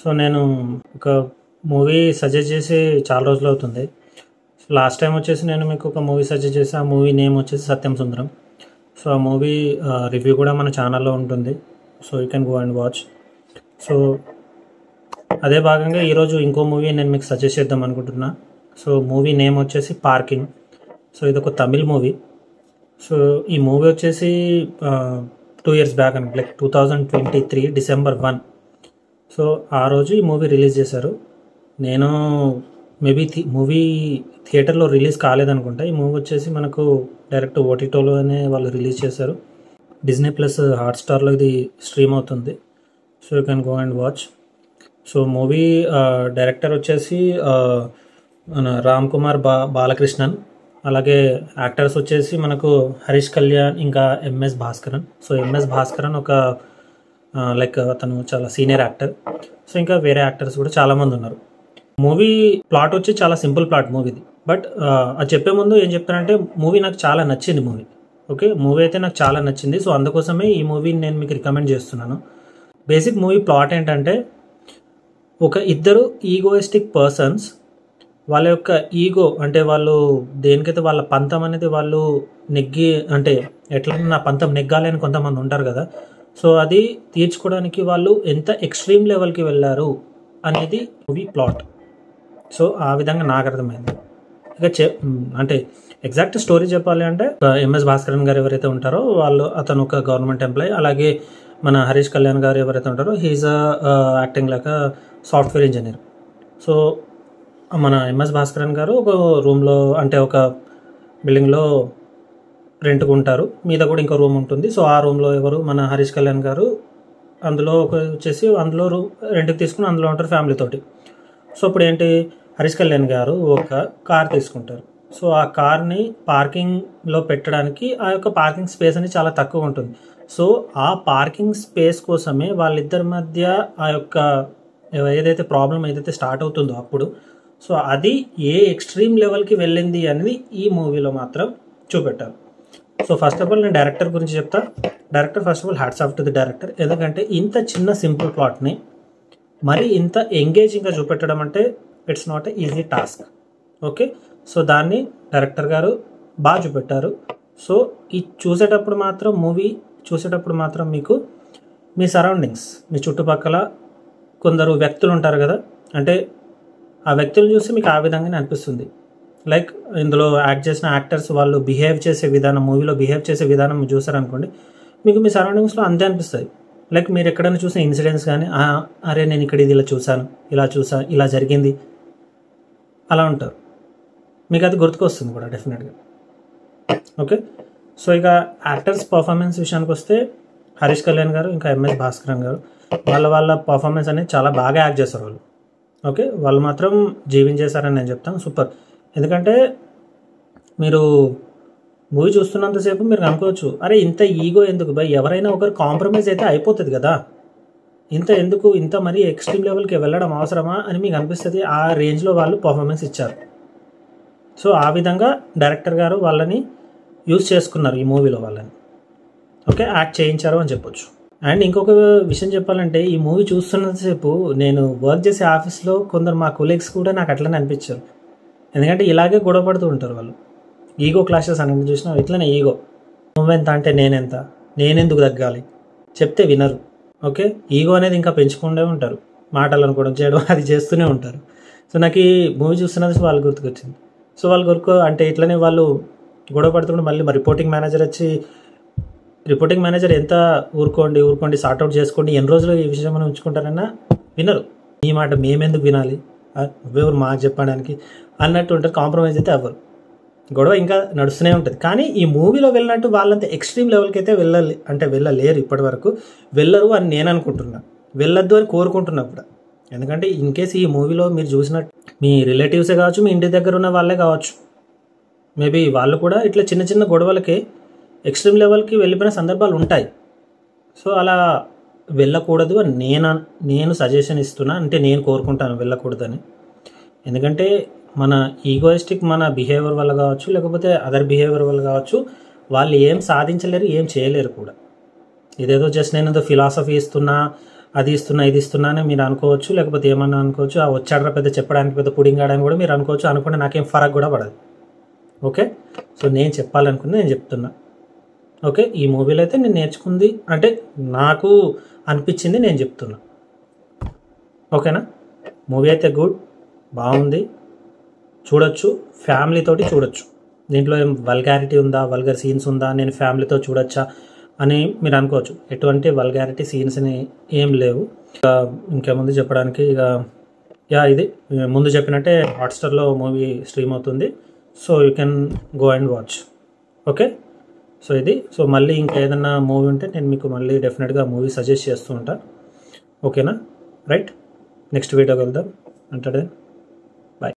So నేను ఒక movie suggest చేసి చాలా రోజులు అవుతుంది. లాస్ట్ టైం వచ్చేసి నేను మీకు ఒక మూవీ సజెస్ట్ చేసి ఆ మూవీ నేమ్ వచ్చేసి సత్యం సుందరం. సో ఆ మూవీ రివ్యూ కూడా మన ఛానల్లో ఉంటుంది. So you can go and watch. So అదే భాగంగా ఈరోజు ఇంకో మూవీ నేను మీకు సజెస్ట్ చేద్దాం అనుకుంటున్నా. సో మూవీ నేమ్ వచ్చేసి పార్కింగ్. సో ఇది ఒక తమిళ్ మూవీ. సో ఈ మూవీ వచ్చేసి 2 years బ్యాక్ అని లైక్ 2023 December 1. సో ఆ రోజు ఈ మూవీ రిలీజ్ చేశారు. నేను మేబీ మూవీ థియేటర్లో రిలీజ్ కాలేదనుకుంటా. ఈ మూవీ వచ్చేసి మనకు డైరెక్ట్ ఓటీటీలోనే వాళ్ళు రిలీజ్ చేశారు. డిజ్నీ ప్లస్ హాట్స్టార్లో ఇది స్ట్రీమ్ అవుతుంది. So you can go and watch. So movie director వచ్చేసి మన రామ్ కుమార్ బాలకృష్ణన్. అలాగే యాక్టర్స్ వచ్చేసి మనకు హరీష్ కళ్యాణ్ ఇంకా MS Bhaskaran. So MS Bhaskaran ఒక లైక్ అతను చాలా సీనియర్ యాక్టర్. సో ఇంకా వేరే యాక్టర్స్ కూడా చాలామంది ఉన్నారు. మూవీ ప్లాట్ వచ్చి చాలా సింపుల్ ప్లాట్ మూవీది. బట్ అది చెప్పే ముందు ఏం చెప్తానంటే మూవీ నాకు చాలా నచ్చింది మూవీ. ఓకే, మూవీ అయితే నాకు చాలా నచ్చింది. సో అందుకోసమే ఈ మూవీని నేను మీకు రికమెండ్ చేస్తున్నాను. బేసిక్ మూవీ ప్లాట్ ఏంటంటే ఒక ఇద్దరు ఈగోయిస్టిక్ పర్సన్స్ వాళ్ళ యొక్క ఈగో అంటే వాళ్ళు దేనికైతే వాళ్ళ పంతం అనేది వాళ్ళు నెగ్గి అంటే ఎట్లా నా పంతం నెగ్గాలి అని కొంతమంది ఉంటారు కదా. సో అది తీర్చుకోవడానికి వాళ్ళు ఎంత ఎక్స్ట్రీమ్ లెవెల్కి వెళ్ళారు అనేది మూవీ ప్లాట్. సో ఆ విధంగా నాకు అర్థమైంది. ఇక అంటే ఎగ్జాక్ట్ స్టోరీ చెప్పాలి అంటే ఎంఎస్ భాస్కరన్ గారు ఎవరైతే ఉంటారో అతను ఒక గవర్నమెంట్ ఎంప్లాయీ. అలాగే మన హరీష్ కళ్యాణ్ గారు ఎవరైతే ఉంటారో he is acting like software engineer. So మన ఎంఎస్ భాస్కరన్ గారు ఒక రూమ్లో అంటే ఒక బిల్డింగ్లో రెంట్కు ఉంటారు. మీద కూడా ఇంకో రూమ్ ఉంటుంది. సో ఆ రూమ్లో ఎవరు మన హరీష్ కళ్యాణ్ గారు అందులో వచ్చేసి అందులో రెంట్కి తీసుకుని అందులో ఉంటారు ఫ్యామిలీ తోటి. సో ఇప్పుడు ఏంటి, హరీష్ కళ్యాణ్ గారు ఒక కార్ తీసుకుంటారు. సో ఆ కార్ని పార్కింగ్లో పెట్టడానికి ఆ యొక్క పార్కింగ్ స్పేస్ అనేది చాలా తక్కువ ఉంటుంది. సో ఆ పార్కింగ్ స్పేస్ కోసమే వాళ్ళిద్దరి మధ్య ఆ యొక్క ఏదైతే ప్రాబ్లం ఏదైతే స్టార్ట్ అవుతుందో అప్పుడు సో అది ఏ ఎక్స్ట్రీమ్ లెవెల్కి వెళ్ళింది అనేది ఈ మూవీలో మాత్రం చూపెట్టారు. సో ఫస్ట్ ఆఫ్ ఆల్ నేను డైరెక్టర్ గురించి చెప్తా. Director first of all hats off to the director. ఎందుకంటే ఇంత చిన్న సింపుల్ ప్లాట్ని మరి ఇంత ఎంగేజింగ్గా చూపెట్టడం అంటే it's not a easy task. Okay, so దాన్ని డైరెక్టర్ గారు బాగా చూపెట్టారు. సో ఈ మూవీ చూసేటప్పుడు మాత్రం మీకు మీ సరౌండింగ్స్ మీ చుట్టుపక్కల కొందరు వ్యక్తులు ఉంటారు కదా, అంటే ఆ వ్యక్తులు చూసి మీకు ఆ విధంగానే అనిపిస్తుంది. లైక్ ఇందులో యాక్ట్ చేసిన యాక్టర్స్ వాళ్ళు బిహేవ్ చేసే విధానం, మూవీలో బిహేవ్ చేసే విధానం చూసారనుకోండి, మీకు మీ సరౌండింగ్స్లో అంతే అనిపిస్తుంది. లైక్ మీరు ఎక్కడైనా చూసిన ఇన్సిడెంట్స్ కానీ అరే నేను ఇక్కడ ఇది ఇలా చూసాను, ఇలా జరిగింది అలా ఉంటారు. మీకు అది గుర్తుకొస్తుంది కూడా డెఫినెట్గా. ఓకే, సో ఇక యాక్టర్స్ పర్ఫార్మెన్స్ విషయానికి వస్తే హరీష్ కళ్యాణ్ గారు ఇంకా ఎంఎస్ భాస్కరన్ గారు వాళ్ళ పర్ఫార్మెన్స్ అనేది చాలా బాగా యాక్ట్ చేస్తారు వాళ్ళు. ఓకే, వాళ్ళు మాత్రం జీవించేశారని నేను చెప్తాను. సూపర్. ఎందుకంటే మీరు మూవీ చూస్తున్నంతసేపు మీరు అనుకోవచ్చు, అరే ఇంత ఈగో ఎందుకు బై, ఎవరైనా ఒకరు కాంప్రమైజ్ అయితే అయిపోతుంది కదా, ఇంత మరీ ఎక్స్ట్రీమ్ లెవెల్కి వెళ్ళడం అవసరమా అని మీకు అనిపిస్తుంది. ఆ రేంజ్లో వాళ్ళు పర్ఫార్మెన్స్ ఇచ్చారు. సో ఆ విధంగా డైరెక్టర్ గారు వాళ్ళని యూజ్ చేసుకున్నారు ఈ మూవీలో వాళ్ళని. ఓకే, యాక్ట్ చేయించారు అని చెప్పొచ్చు. అండ్ ఇంకొక విషయం చెప్పాలంటే ఈ మూవీ చూస్తున్నంతసేపు నేను వర్క్ చేసే ఆఫీస్లో కొందరు మా కొలీగ్స్ కూడా నాకు అట్లనే అనిపించారు. ఎందుకంటే ఇలాగే గొడవ పడుతూ ఉంటారు వాళ్ళు. ఈగో క్లాషెస్ అనేది చూసినా ఇట్లనే ఈగో, నువ్వెంత అంటే నేనెంత, నేనెందుకు తగ్గాలి, చెప్తే వినరు. ఓకే, ఈగో అనేది ఇంకా పెంచుకుంటూ ఉంటారు, మాటలు అనుకోవడం చేయడం అది చేస్తూనే ఉంటారు. సో నాకు ఈ మూవీ చూస్తున్నది వాళ్ళు గుర్తుకొచ్చింది. సో వాళ్ళు అంటే ఇట్లనే వాళ్ళు గొడవ పడుతుంటే మళ్ళీ మా రిపోర్టింగ్ మేనేజర్ ఎంత ఊరుకోండి సార్ట్అవుట్ చేసుకోండి, ఎన్ని రోజులు ఈ విషయం మనం ఉంచుకుంటారన్నా వినరు. ఈ మాట మేమెందుకు వినాలి, నువ్వెవరు మాకు చెప్పడానికి అన్నట్టు ఉంటారు. కాంప్రమైజ్ అయితే అవ్వరు, గొడవ ఇంకా నడుస్తూనే ఉంటుంది. కానీ ఈ మూవీలో వెళ్ళినట్టు వాళ్ళంతా ఎక్స్ట్రీమ్ లెవెల్కి అయితే వెళ్ళలేరు, ఇప్పటి వరకు వెళ్ళరు అని నేను అనుకుంటున్నా. వెళ్ళొద్దు అని కోరుకుంటున్నా కూడా. ఎందుకంటే ఇన్ కేస్ ఈ మూవీలో మీరు చూసినట్టు మీ రిలేటివ్సే కావచ్చు, మీ ఇంటి దగ్గర ఉన్న వాళ్ళే కావచ్చు, మేబీ వాళ్ళు కూడా ఇట్లా చిన్న చిన్న గొడవలకి ఎక్స్ట్రీమ్ లెవెల్కి వెళ్ళిపోయిన సందర్భాలు ఉంటాయి. సో అలా వెళ్ళకూడదు అని నేను సజెషన్ ఇస్తున్నా, అంటే నేను కోరుకుంటాను వెళ్ళకూడదని. ఎందుకంటే మన ఈగోయిస్టిక్ మన బిహేవియర్ వల్ల కావచ్చు, లేకపోతే అదర్ బిహేవియర్ వల్ల కావచ్చు, వాళ్ళు ఏం సాధించలేరు, ఏం చేయలేరు కూడా. ఇదేదో జస్ట్ నేను ఏదో ఫిలాసఫీ ఇస్తున్నా, అది ఇస్తున్నా ఇది ఇస్తున్నా అని మీరు అనుకోవచ్చు, లేకపోతే ఏమన్నా అనుకోవచ్చు, ఆ వచ్చాడరా పెద్ద చెప్పడానికి పెద్ద పుడింగ్ ఆడని కూడా మీరు అనుకోవచ్చు. అనుకుంటే నాకేం ఫరక్ కూడా పడదు. ఓకే, సో నేను చెప్పాలనుకుంది నేను చెప్తున్నా. ఓకే, ఈ మూవీలో అయితే నేను నేర్చుకుంది అంటే నాకు అనిపించింది నేను చెప్తున్నా. ఓకేనా, మూవీ అయితే గుడ్, బాగుంది, చూడొచ్చు, ఫ్యామిలీతోటి చూడొచ్చు. దీంట్లో ఏం వల్గారిటీ ఉందా, వల్గర్ సీన్స్ ఉందా, నేను ఫ్యామిలీతో చూడొచ్చా అని మీరు అనుకోవచ్చు. ఎటువంటి వల్గారిటీ సీన్స్ని ఏం లేవు. ఇంకేముంది చెప్పడానికి, ఇది ముందు చెప్పినట్టే హాట్స్టార్లో మూవీ స్ట్రీమ్ అవుతుంది. So you can go and watch. Okay, so ఇది. సో మళ్ళీ ఇంకా ఏదైనా మూవీ ఉంటే నేను మీకు మళ్ళీ డెఫినెట్గా మూవీ సజెస్ట్ చేస్తూ ఉంటా. ఓకేనా, రైట్, నెక్స్ట్ వీడియోకి వెళ్దాం. అంటే